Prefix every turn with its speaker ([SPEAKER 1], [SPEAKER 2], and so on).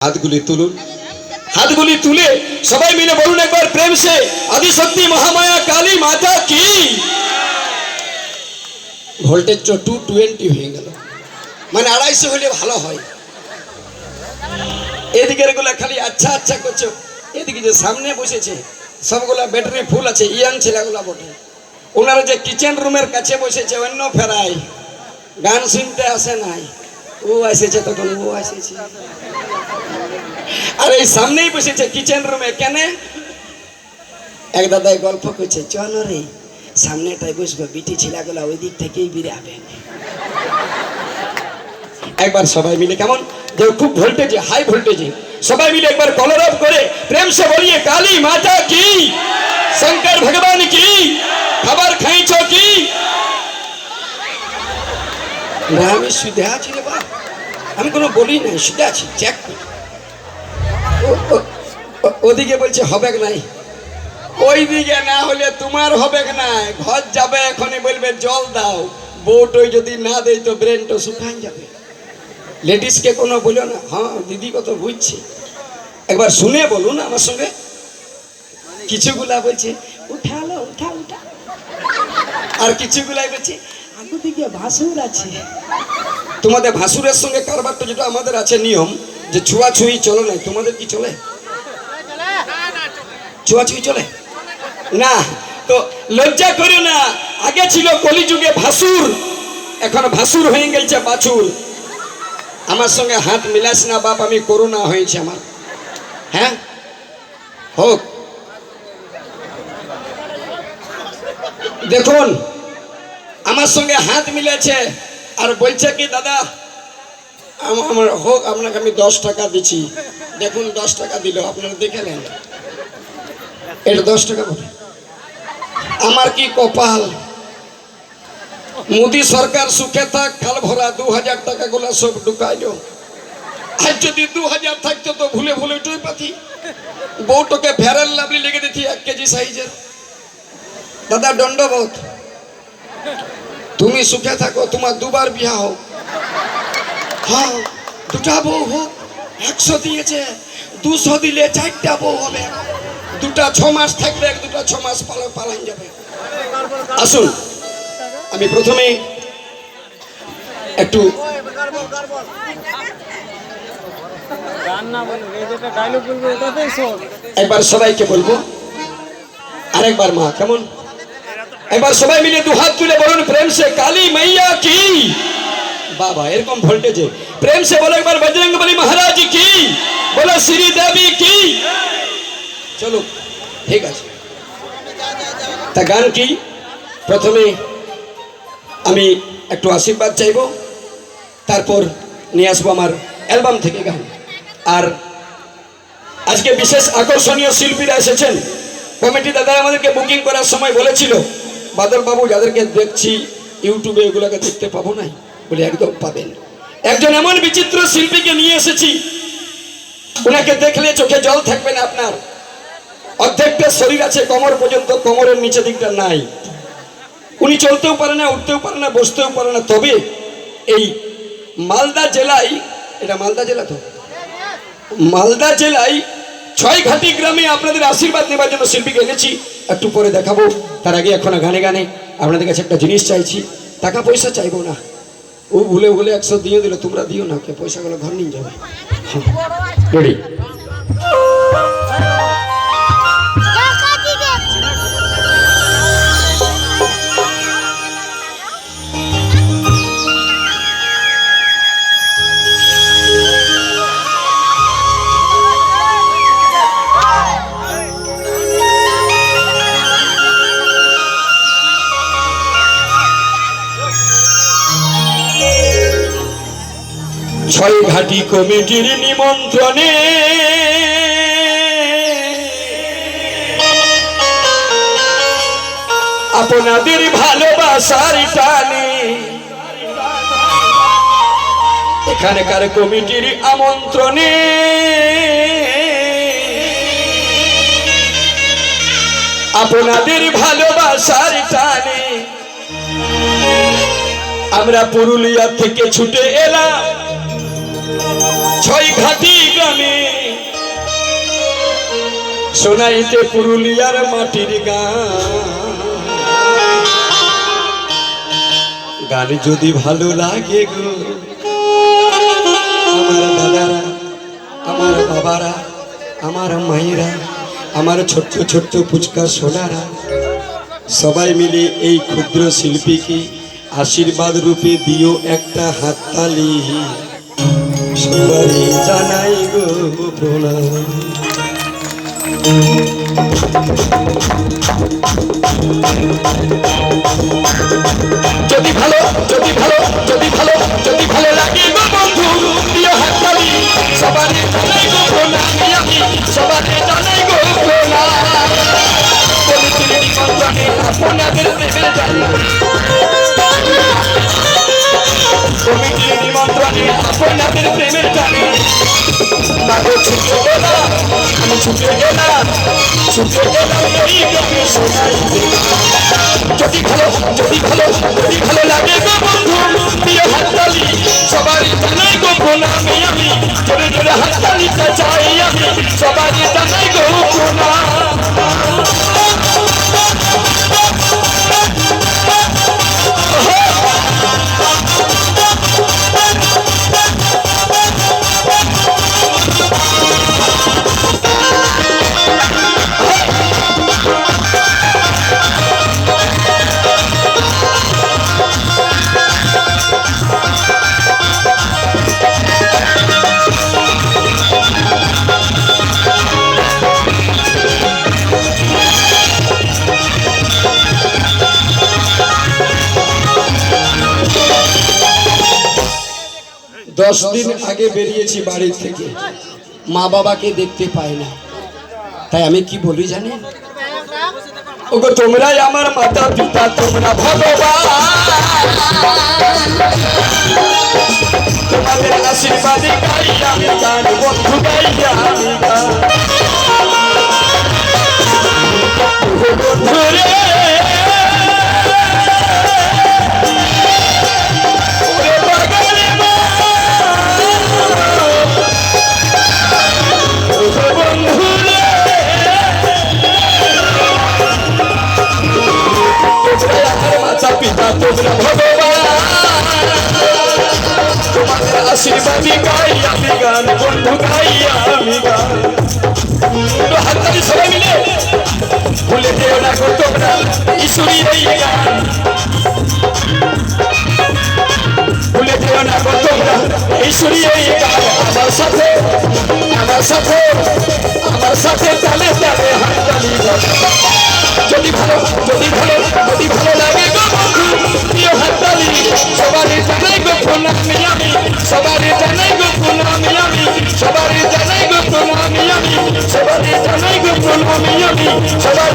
[SPEAKER 1] হাতগুলি তুলুন, হাতগুলি তুলে সবাই মিলে বলুন একবার প্রেম সে আদিশক্তি মহামায়া কালী মাতা কি। ভোল্টেজ 220 হয়ে গেল, মানে 250 হলে ভালো হয়। এদিকের গুলা খালি আচ্ছা আচ্ছা করছে, এদিকে যে সামনে বসেছে সবগুলা ব্যাটারি ফুল আছে, ইয়াং ছেলেগুলা বটে। ওনারা যে কিচেন রুমের কাছে বসেছে অন্য ফেরাই গান শুনতে আসে নাই, ও এসেছে তখন ও এসেছে। আর এই সামনেই বসেছে কিচেন রুমে, কেন? এক দাদাই গল্প করছে, চল রে সামনেটাই বসবো, বিটি ছেলেগুলা ওই দিক থেকেই বেরাবে। একবার সবাই মিলে কেমন যে খুব ভোল্টেজে, হাই ভোল্টেজে সবাই মিলে একবার কলর অফ করে প্রেম সে বলিয়ে কালী মাতা কি, শঙ্কর ভগবান কি, খাবার খাইছ কি। না আমি শুধু আছি রে বাপ, আমি কোনো বলি নাই, শুধু আছি চেক। ওদিকে বলছে হবে নাই, ওই দিকে না হলে তোমার হবে না, ঘর যাবে এখনই বলবে জল দাও, বউটই যদি না দেয় তো ব্রেনটা শুকান যাবে। লেডিসকে কোনো বলো না, হ্যাঁ দিদি কত বুঝছি, একবার শুনে বলুন আমার সঙ্গে। কিছুগুলা বলছে উঠালো উঠা উঠা, আর কিছুগুলাই বলছে আগু দিকে ভাসুর আছে। তোমাদের ভাসুরের সঙ্গে কারবারটা যেটা আমাদের আছে নিয়ম যে ছুঁয়াছুঁই চলো নাই, তোমাদের কি চলে? ছুঁয়াছুঁই চলে না তো লজ্জা করো না। আগে ছিল কলিযুগে ভাসুর, এখন ভাসুর হয়ে গেছে বাছুর। আমার সঙ্গে হাত মিলাস না বাপ, আমি করোনা হয়েছে আমার। হ্যাঁ হোক, দেখুন আমার সঙ্গে হাত মিলেছে আর বলছে কি দাদা আমার হোক, আপনাকে আমি 10 টাকা দিচ্ছি। দেখুন 10 টাকা দিল, আপনারা দেখে নেন, এটা 10 টাকা বলে। আমার কি কপাল, মোদী সরকার সুখে থাক, কাল ভরা 2000 টাকা গুলা সব ঢুকাইলো। আর যদি 2000 থাকতো তো ভুলে ভুলে টুই পাতি, বউটাকে ফেরার লাভলি লেগে দিতি 1 কেজি সাইজের। দাদা দণ্ডবোধ, তুমি সুখে থাকো, তোমার 2বার বিয়া হোক। হ্যাঁ 2টা বউ হোক, 100 দিয়েছে, 200 দিলে 4টা বউ হবে। 2টা 6 মাস থাকবে, 2টা 6 মাস পালান যাবে। আসুন আমি প্রথমে একটু একবার সবাইকে বলবো, আরেকবার মা কেমন, একবার সবাই মিলে 2 হাত তুলে বলুন প্রেম সে কালী মাইয়া কি। বাবা এরকম ভোল্টেজে প্রেম সে বলো একবার বজরংবলী মহারাজ কি, বলো শ্রী দেবী কি। চলো ঠিক আছে, তা গান কি? প্রথমে আমি একটু আশীর্বাদ চাইব, তারপর নিয়ে আসবো আমার অ্যালবাম থেকে গান। আর আজকে বিশেষ আকর্ষণীয় শিল্পীরা এসেছেন। কমিটি দাদা আমাদেরকে বুকিং করার সময় বলেছিল বাদল বাবু যাদেরকে দেখছি ইউটিউবে এগুলোকে দেখতে পাবো নাই, বলে একদম পাবেন। একজন এমন বিচিত্র শিল্পীকে নিয়ে এসেছি, ওনাকে দেখলে চোখে জল থাকবে না আপনার। অর্ধেকটা শরীর আছে কোমর পর্যন্ত, কোমরের নিচে দিকটা নাই। উনি চলতেও পারে না, উঠতেও পারে না, বসতেও পারে না। তবে এই মালদা জেলায়, এটা মালদা জেলা তো, মালদা জেলায় 6 ঘাটি গ্রামে আপনাদের আশীর্বাদ নেবার জন্য শিল্পীকে এনেছি। একটু পরে দেখাবো, তার আগে এখন গানে গানে আপনাদের কাছে একটা জিনিস চাইছি। টাকা পয়সা চাইবো না, ও ভুলে ভুলে 100 দিয়ে দিল, তোমরা দিও না, কে পয়সাগুলো ঘর নিয়ে যাবে। রেডি? ছয় ঘাটি কমিটির নিমন্ত্রণে আপনাদের ভালোবাসার টানে এখানকার কমিটির আমন্ত্রণে আপনাদের ভালোবাসার টানে আমরা পুরুলিয়া থেকে ছুটে এলাম ছয় ঘাটি গ্রামে শোনাইতে পুরুলিয়ার মাটির গান যদি ভালো লাগে গো আমার দাদারা, আমার বাবারা, আমার মায়েরা, আমার ছোট্ট ছোট্ট পুচকা সোনারা, সবাই মিলে এই ক্ষুদ্র শিল্পীকে আশীর্বাদ রূপে দিও একটা হাততালি। সবাই জানাই গো প্রণাম। যদি ভালো যদি ভালো যদি ভালো যদি ভালো লাগে গো বন্ধু দিও হাততালি। সবাই জানাই গো প্রণাম, আমি সবাই জানাই গো প্রণাম। আপনাদের প্রেমের জানি কমিটির নিমন্ত্রণে আপনাদের প্রেমের জানি তাকে ছুটে গেলাম, আমি ছুটে গেলাম, ছুটে গেলাম এই গ্রামে শোনাইতে। যদি ভালো যদি ভালো যদি ভালো লাগে গো বন্ধু দিও হাততালি। সবাই জানাই গো প্রণামে, আমি জোরে জোরে হাততালিটা চাই, আমি সবাই জানাই গো প্রণাম। দশ দিন আগে বেরিয়েছি বাড়ি থেকে, মা বাবাকে দেখতে পাই না, তাই আমি কি বলি জানি, ওগো তোমরাই আমার মাতা পিতা, তোমরা ভগবান, তোমাদের আশীর্বাদে গাই আমি গান, বন্ধু গাই আমি গান। বন্ধু রে তোমরা ভগবান, তোমাদের আশীর্বাদে গাই আমি গান, বন্ধু গাই আমি গান। হাততালি সবাই মিলে, ভুলে যেও না গো তোমরা ঈশ্বরীর এই গান, ভুলে যেও না গো তোমরা ঈশ্বরীর এই গান। আমার সাথে আমার সাথে আমার সাথে তালে তালে হাততালি। যদি ভালো যদি ভালো যদি ভালো লাগে গো বন্ধু দিও হাততালি। সবারই জানাই গো প্রণামী, আমি সবারই জানাই গো প্রণামী, আমি সবারই জানাই গো প্রণামী, আমি সবারই জানাই গো প্রণামী, আমি সবাই